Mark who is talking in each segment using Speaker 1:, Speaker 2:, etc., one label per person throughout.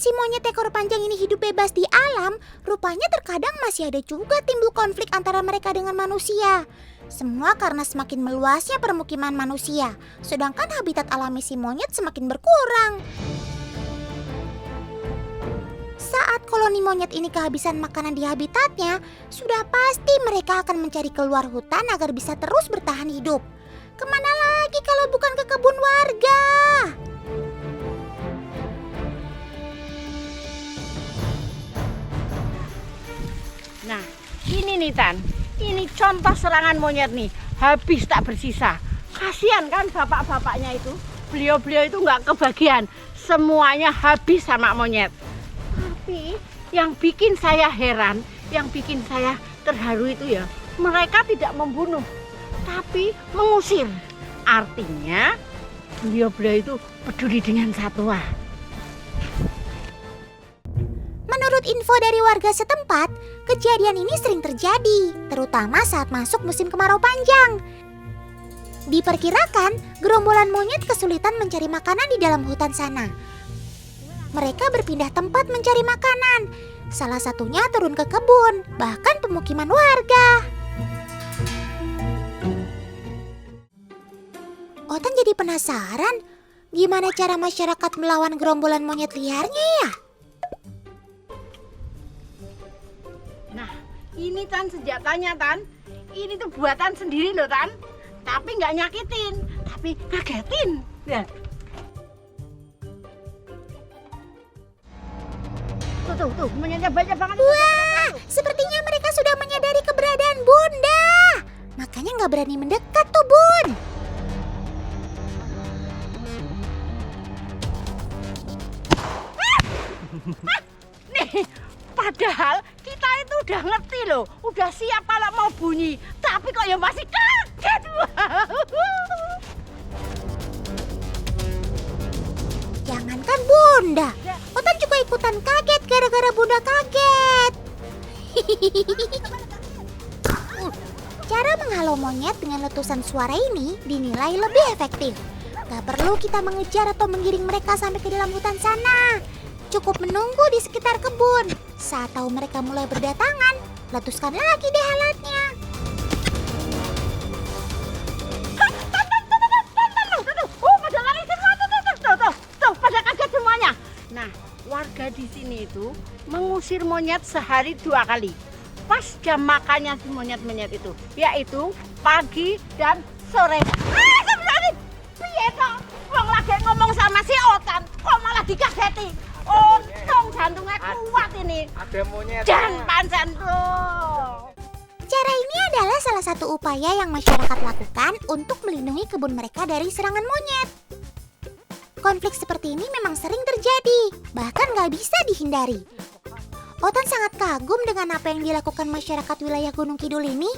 Speaker 1: si monyet ekor panjang ini hidup bebas di alam, rupanya terkadang masih ada juga timbul konflik antara mereka dengan manusia. Semua karena semakin meluasnya permukiman manusia, sedangkan habitat alami si monyet semakin berkurang. Saat koloni monyet ini kehabisan makanan di habitatnya, sudah pasti mereka akan mencari keluar hutan agar bisa terus bertahan hidup. Kemana lagi kalau bukan ke kebun warga?
Speaker 2: Nah, ini nih Tan, ini contoh serangan monyet nih, habis tak bersisa. Kasihan kan bapak-bapaknya itu, beliau-beliau itu nggak kebagian, semuanya habis sama monyet. Tapi yang bikin saya heran, yang bikin saya terharu itu ya, mereka tidak membunuh, tapi mengusir. Artinya beliau-beliau itu peduli dengan satwa.
Speaker 1: Menurut info dari warga setempat, kejadian ini sering terjadi, terutama saat masuk musim kemarau panjang. Diperkirakan, gerombolan monyet kesulitan mencari makanan di dalam hutan sana. Mereka berpindah tempat mencari makanan, salah satunya turun ke kebun, bahkan pemukiman warga. Otan jadi penasaran, gimana cara masyarakat melawan gerombolan monyet liarnya ya?
Speaker 2: Nah, ini Tan senjatanya Tan. Ini tuh buatan sendiri loh Tan. Tapi nggak nyakitin, tapi ngagetin. Ya. Tuh, monyetnya banyak banget.
Speaker 1: Wah, sepertinya mereka sudah menyadari keberadaan Bunda. Makanya nggak berani mendekat tuh, Bun.
Speaker 2: Nih, padahal kita itu udah ngerti loh, udah siap kalau mau bunyi, tapi kok ya masih kaget.
Speaker 1: Jangankan Bunda, Otan juga ikutan kaget gara-gara Bunda kaget. Cara menghalau monyet dengan letusan suara ini dinilai lebih efektif. Gak perlu kita mengejar atau menggiring mereka sampai ke dalam hutan sana. Cukup menunggu di sekitar kebun. Saat tahu mereka mulai berdatangan, letuskan lagi deh alatnya.
Speaker 2: Pada lari semua tuh, pada kaget semuanya. Nah, warga di sini itu mengusir monyet sehari 2 kali. Pas jam makannya si monyet-monyet itu, yaitu pagi dan sore. Sebenarnya, piye toh? Wong lagi ngomong sama si Otan, kok malah dikageti? Untung jantungnya kuat ini.
Speaker 3: Ada monyet.
Speaker 2: Dan pancen tuh.
Speaker 1: Cara ini adalah salah satu upaya yang masyarakat lakukan untuk melindungi kebun mereka dari serangan monyet. Konflik seperti ini memang sering terjadi, bahkan nggak bisa dihindari. Otan sangat kagum dengan apa yang dilakukan masyarakat wilayah Gunung Kidul ini.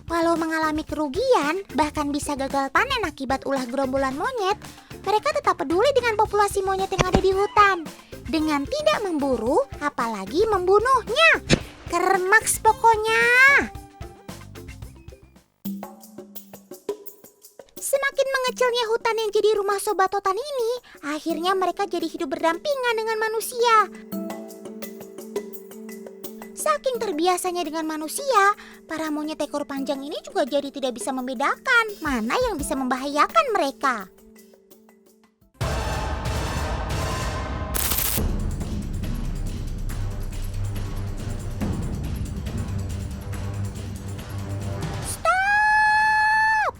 Speaker 1: Walau mengalami kerugian, bahkan bisa gagal panen akibat ulah gerombolan monyet, mereka tetap peduli dengan populasi monyet yang ada di hutan. Dengan tidak memburu, apalagi membunuhnya. Kermaks pokoknya. Semakin mengecilnya hutan yang jadi rumah Sobat Otan ini, akhirnya mereka jadi hidup berdampingan dengan manusia. Saking terbiasanya dengan manusia, para monyet ekor panjang ini juga jadi tidak bisa membedakan mana yang bisa membahayakan mereka. Stop!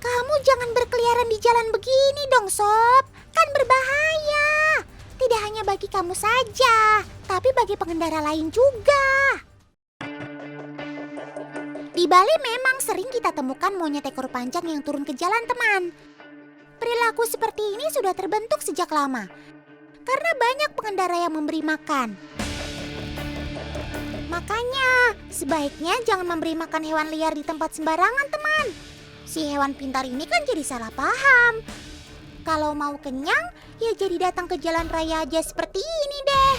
Speaker 1: Kamu jangan berkeliaran di jalan begini dong, Sob. Kan berbahaya. Tidak hanya bagi kamu saja, tapi bagi pengendara lain juga. Di Bali memang sering kita temukan monyet ekor panjang yang turun ke jalan, teman. Perilaku seperti ini sudah terbentuk sejak lama, karena banyak pengendara yang memberi makan. Makanya, sebaiknya jangan memberi makan hewan liar di tempat sembarangan, teman. Si hewan pintar ini kan jadi salah paham. Kalau mau kenyang, ya jadi datang ke jalan raya aja seperti ini deh.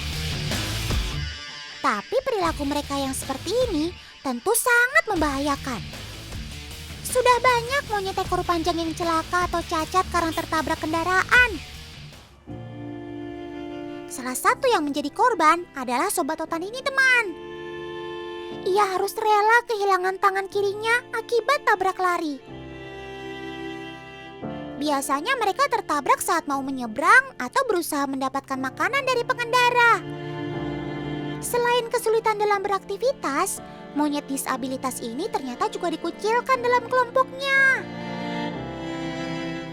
Speaker 1: Tapi perilaku mereka yang seperti ini tentu sangat membahayakan. Sudah banyak monyet ekor panjang yang celaka atau cacat karena tertabrak kendaraan. Salah satu yang menjadi korban adalah Sobat Otan ini, teman. Ia harus rela kehilangan tangan kirinya akibat tabrak lari. Biasanya mereka tertabrak saat mau menyeberang atau berusaha mendapatkan makanan dari pengendara. Selain kesulitan dalam beraktivitas, monyet disabilitas ini ternyata juga dikucilkan dalam kelompoknya.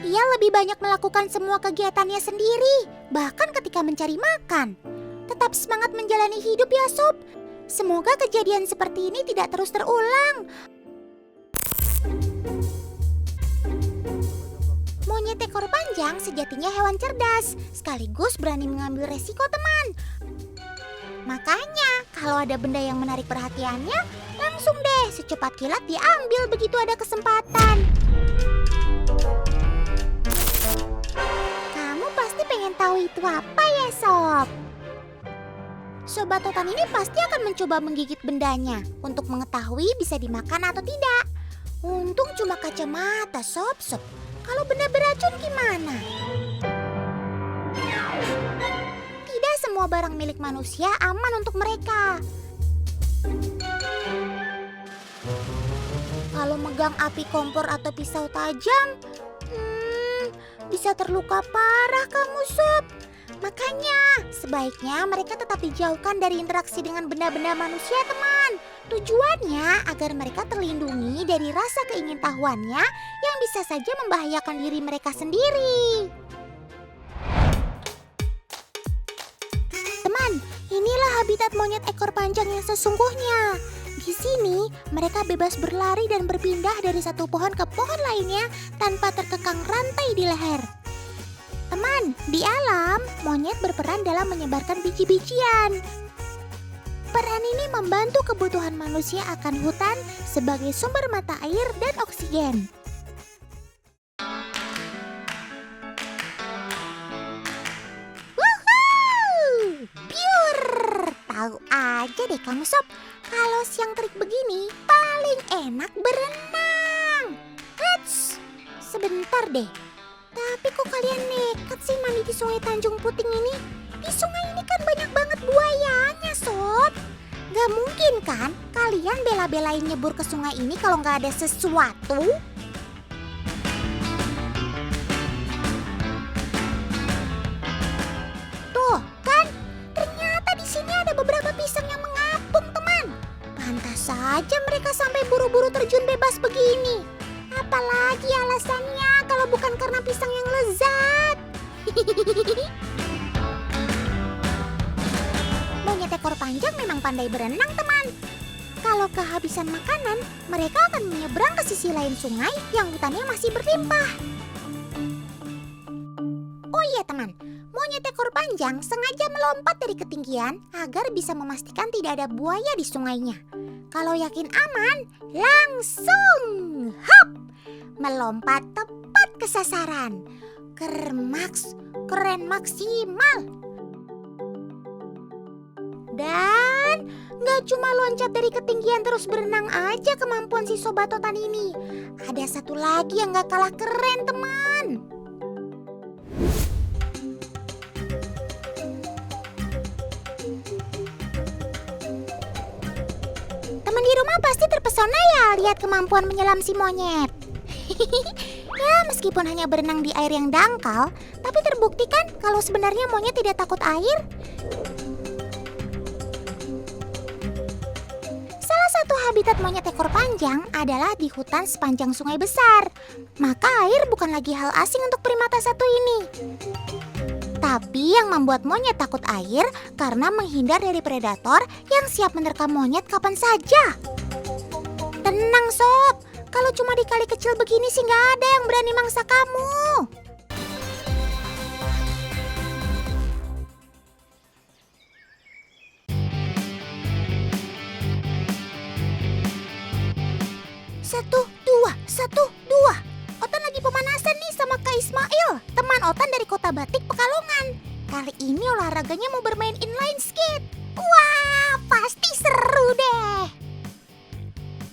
Speaker 1: Ia lebih banyak melakukan semua kegiatannya sendiri, bahkan ketika mencari makan. Tetap semangat menjalani hidup ya, Sob. Semoga kejadian seperti ini tidak terus terulang. Monyet ekor panjang sejatinya hewan cerdas, sekaligus berani mengambil resiko, teman. Makanya, kalau ada benda yang menarik perhatiannya, langsung deh secepat kilat diambil begitu ada kesempatan. Kamu pasti pengen tahu itu apa ya, Sob? Sobat Otan ini pasti akan mencoba menggigit bendanya untuk mengetahui bisa dimakan atau tidak. Untung cuma kacamata, Sob. Kalau benda beracun gimana? Tidak semua barang milik manusia aman untuk mereka. Kalau megang api kompor atau pisau tajam, bisa terluka parah kamu, Sob. Makanya, sebaiknya mereka tetap dijauhkan dari interaksi dengan benda-benda manusia, teman. Tujuannya agar mereka terlindungi dari rasa keingintahuannya yang bisa saja membahayakan diri mereka sendiri. Teman, inilah habitat monyet ekor panjang yang sesungguhnya. Di sini, mereka bebas berlari dan berpindah dari satu pohon ke pohon lainnya tanpa terkekang rantai di leher. Teman, di alam, monyet berperan dalam menyebarkan biji-bijian. Peran ini membantu kebutuhan manusia akan hutan sebagai sumber mata air dan oksigen. Wuhuu! Biur! Tahu aja deh kamu, Sob, kalau siang terik begini paling enak berenang. Eits, sebentar deh. Tapi kok kalian nekat sih mandi di sungai Tanjung Puting ini? Di sungai ini kan banyak banget buayanya, Sob. Gak mungkin kan kalian bela-belain nyebur ke sungai ini kalau gak ada sesuatu? Tuh kan, ternyata di sini ada beberapa pisang yang mengapung, teman. Pantas saja mereka sampai buru-buru terjun bebas begini. Apalagi alasannya kalau bukan karena pisang yang lezat. Monyet ekor panjang memang pandai berenang, teman. Kalau kehabisan makanan, mereka akan menyeberang ke sisi lain sungai yang hutannya masih berlimpah. Oh iya, teman, monyet ekor panjang sengaja melompat dari ketinggian agar bisa memastikan tidak ada buaya di sungainya. Kalau yakin aman, langsung hop! Melompat tepat ke sasaran. Keren maksimal. Dan gak cuma loncat dari ketinggian terus berenang aja kemampuan si Sobat Otan ini. Ada satu lagi yang gak kalah keren, teman. Teman di rumah pasti terpesona ya lihat kemampuan menyelam si monyet. Ya, meskipun hanya berenang di air yang dangkal, tapi terbukti kan kalau sebenarnya monyet tidak takut air. Salah satu habitat monyet ekor panjang adalah di hutan sepanjang sungai besar. Maka air bukan lagi hal asing untuk primata satu ini. Tapi yang membuat monyet takut air karena menghindar dari predator yang siap menerkam monyet kapan saja. Tenang, Sob. Kalau cuma di kali kecil begini sih nggak ada yang berani mangsa kamu. Satu, dua. Otan lagi pemanasan nih sama Kak Ismail, teman Otan dari Kota Batik, Pekalongan. Kali ini olahraganya mau bermain inline skate. Wah, pasti seru deh.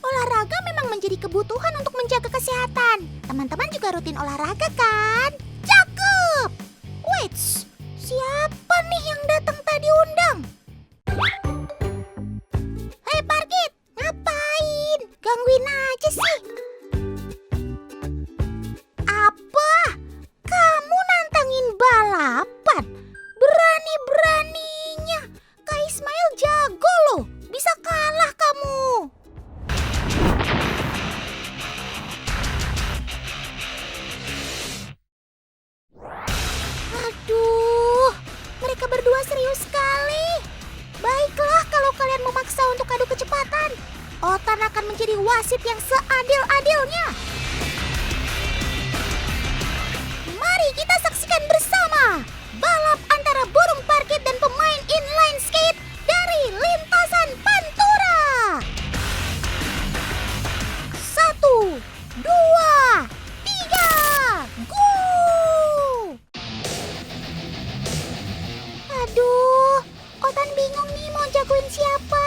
Speaker 1: Olahraga memang menjadi kebutuhan untuk menjaga kesehatan. Teman-teman juga rutin olahraga kan? Cakep! Wait, siapa nih yang datang? wasit yang seadil-adilnya. Mari kita saksikan bersama balap antara burung parkit dan pemain inline skate dari lintasan Pantura. 1, 2, 3, go! Aduh, Otan bingung nih mau jagoin siapa.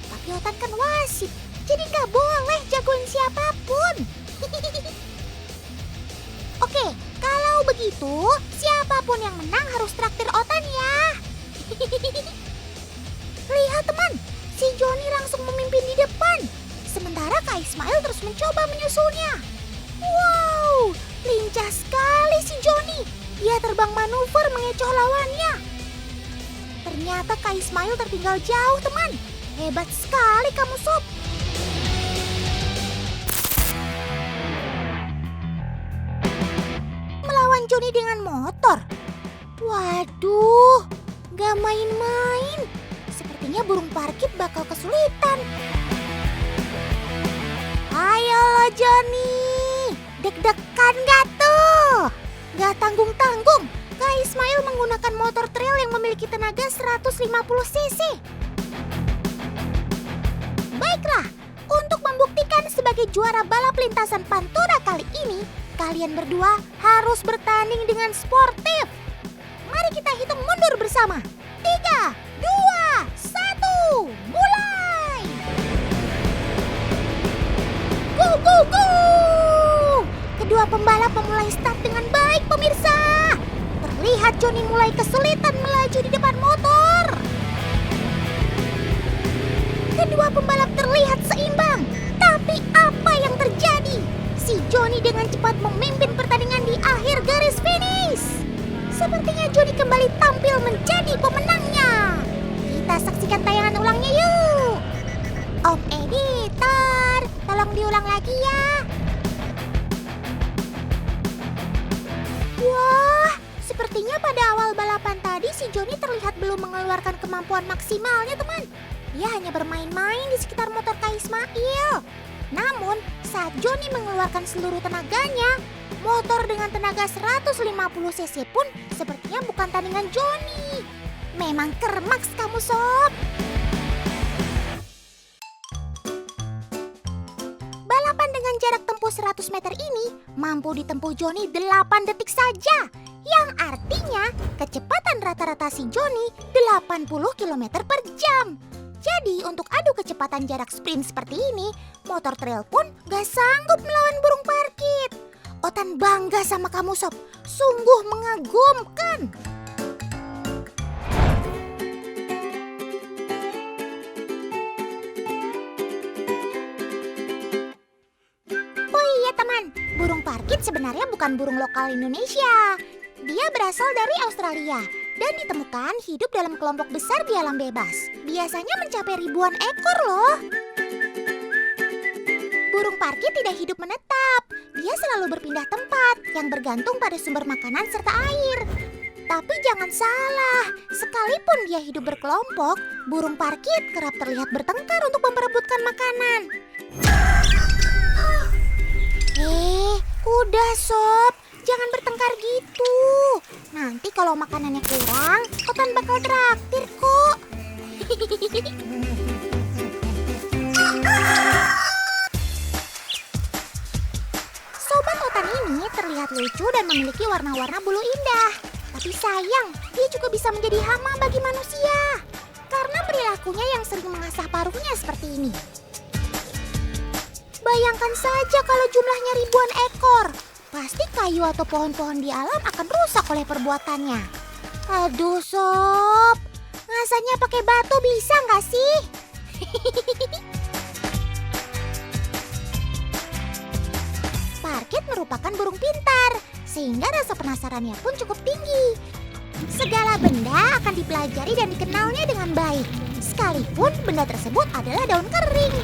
Speaker 1: Tapi Otan kan wasit, jadi nggak boleh jagoin siapapun. Oke, kalau begitu, siapapun yang menang harus traktir Otan ya. Lihat teman, si Joni langsung memimpin di depan. Sementara Kak Ismail terus mencoba menyusulnya. Wow, lincah sekali si Joni. Dia terbang manuver mengecoh lawannya. Ternyata Kak Ismail tertinggal jauh teman. Hebat sekali kamu Sob. Melawan Joni dengan motor. Waduh, gak main-main. Sepertinya burung parkit bakal kesulitan. Ayo lo Joni, deg-degan gak tuh? Gak tanggung-tanggung, Kak Ismail menggunakan motor trail yang memiliki tenaga 150 cc. Baiklah, untuk membuktikan sebagai juara balap lintasan Pantura kali ini, kalian berdua harus bertanding dengan sportif. Mari kita hitung mundur bersama. 3, 2, 1, mulai! Go, go, go! Kedua pembalap memulai start dengan baik pemirsa. Terlihat Joni mulai kesulitan melaju di depan motor. Kedua pembalap terlihat seimbang. Tapi apa yang terjadi? Si Joni dengan cepat memimpin pertandingan di akhir garis finish. Sepertinya Joni kembali tampil menjadi pemenangnya. Kita saksikan tayangan ulangnya yuk. Om Editor, tolong diulang lagi ya. Wah, sepertinya pada awal balapan tadi si Joni terlihat belum mengeluarkan kemampuan maksimalnya teman. Dia hanya bermain-main di sekitar motor Kak Ismail. Namun, saat Joni mengeluarkan seluruh tenaganya, motor dengan tenaga 150 cc pun sepertinya bukan tandingan Joni. Memang kermaks kamu Sob. Balapan dengan jarak tempuh 100 meter ini mampu ditempuh Joni 8 detik saja. Yang artinya kecepatan rata-rata si Joni 80 km per jam. Jadi untuk adu kecepatan jarak sprint seperti ini, motor trail pun gak sanggup melawan burung parkit. Otan bangga sama kamu Sob, sungguh mengagumkan. Oh iya teman, burung parkit sebenarnya bukan burung lokal Indonesia. Dia berasal dari Australia dan ditemukan hidup dalam kelompok besar di alam bebas. Biasanya mencapai ribuan ekor loh. Burung parkit tidak hidup menetap. Dia selalu berpindah tempat yang bergantung pada sumber makanan serta air. Tapi jangan salah, sekalipun dia hidup berkelompok, burung parkit kerap terlihat bertengkar untuk memperebutkan makanan. Udah Sob, jangan bertengkar gitu. Nanti kalau makanannya kurang, Otan bakal traktir kok. Sobat Otan ini terlihat lucu dan memiliki warna-warna bulu indah. Tapi sayang, dia juga bisa menjadi hama bagi manusia. Karena perilakunya yang sering mengasah paruhnya seperti ini. Bayangkan saja kalau jumlahnya ribuan ekor. Pasti kayu atau pohon-pohon di alam akan rusak oleh perbuatannya. Aduh Sob, ngasahnya pakai batu bisa nggak sih? Parkit merupakan burung pintar, sehingga rasa penasarannya pun cukup tinggi. Segala benda akan dipelajari dan dikenalnya dengan baik, sekalipun benda tersebut adalah daun kering.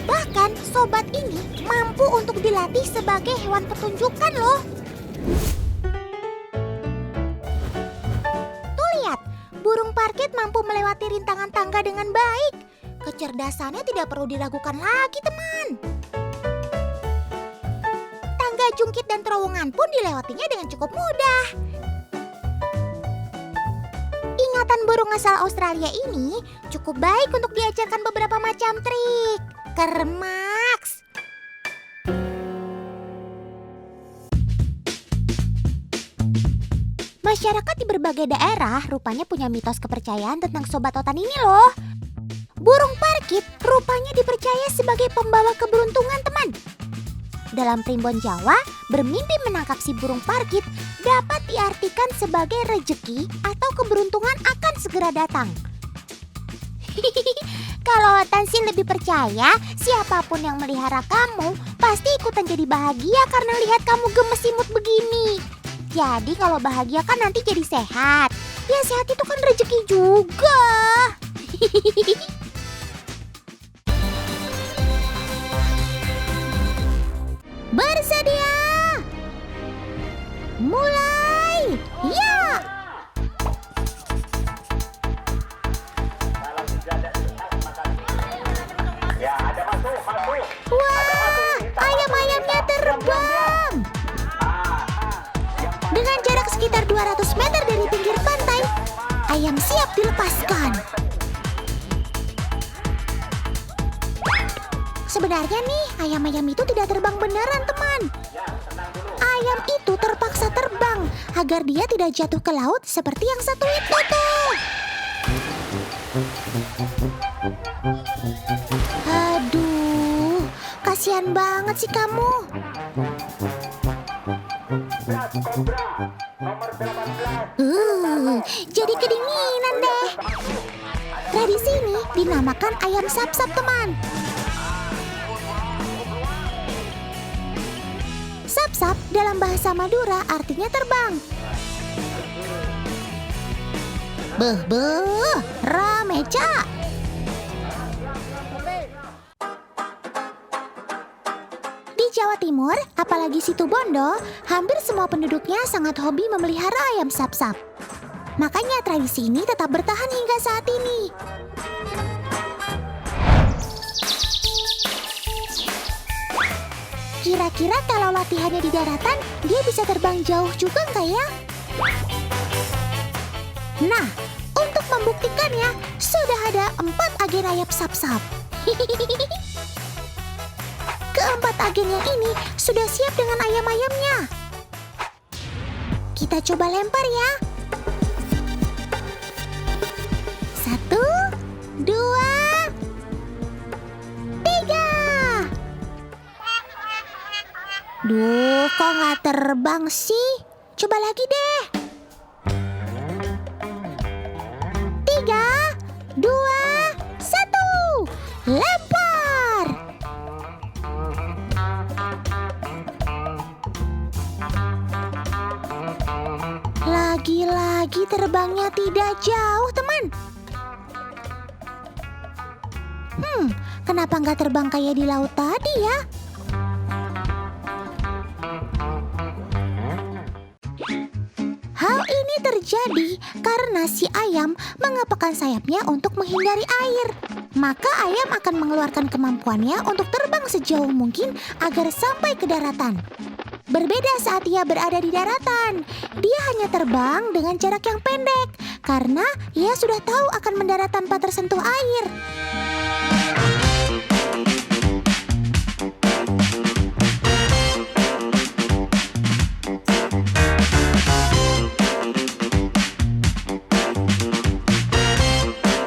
Speaker 1: Bahkan sobat ini mampu untuk dilatih sebagai hewan pertunjukan loh. Tuh lihat, burung parkit mampu melewati rintangan tangga dengan baik. Kecerdasannya tidak perlu diragukan lagi, teman. Tangga jungkit dan terowongan pun dilewatinya dengan cukup mudah. Ingatan burung asal Australia ini cukup baik untuk diajarkan beberapa macam trik. Kermaks. Masyarakat di berbagai daerah rupanya punya mitos kepercayaan tentang sobat otan ini loh. Burung parkit rupanya dipercaya sebagai pembawa keberuntungan, teman. Dalam primbon Jawa, bermimpi menangkap si burung parkit dapat diartikan sebagai rejeki atau keberuntungan akan segera datang. Kalau otan sih lebih percaya siapapun yang melihara kamu pasti ikutan jadi bahagia karena lihat kamu gemes imut begini. Jadi kalau bahagia kan nanti jadi sehat. Ya sehat itu kan rezeki juga. Bersedia? Mulai! Ya! Wah, ayam-ayamnya terbang! Dengan jarak sekitar 200 meter dari pinggir pantai, ayam siap dilepaskan. Sebenarnya nih, ayam-ayam itu tidak terbang beneran, teman. Ayam itu terpaksa terbang agar dia tidak jatuh ke laut seperti yang satu itu tuh. Aduh, kasihan banget sih kamu. Jadi kedinginan deh. Tradisi ini dinamakan ayam sap-sap, teman. Sap-sap dalam bahasa Madura artinya terbang. Beuh, rame, Cak. Di Jawa Timur, apalagi Situbondo, hampir semua penduduknya sangat hobi memelihara ayam sap-sap. Makanya tradisi ini tetap bertahan hingga saat ini. Kira-kira kalau latihannya di daratan, dia bisa terbang jauh juga nggak ya? Nah, untuk membuktikannya, sudah ada 4 agen ayam sap-sap. Keempat agen yang ini sudah siap dengan ayam-ayamnya. Kita coba lempar ya. 1, 2, 3. Duh, kok nggak terbang sih? Coba lagi deh. 3, 2, 1. Lempar. Lagi-lagi terbangnya tidak jauh, teman. Kenapa nggak terbang kayak di laut tadi ya? Hal ini terjadi karena si ayam mengepakkan sayapnya untuk menghindari air. Maka ayam akan mengeluarkan kemampuannya untuk terbang sejauh mungkin agar sampai ke daratan. Berbeda saat ia berada di daratan, dia hanya terbang dengan jarak yang pendek karena ia sudah tahu akan mendarat tanpa tersentuh air.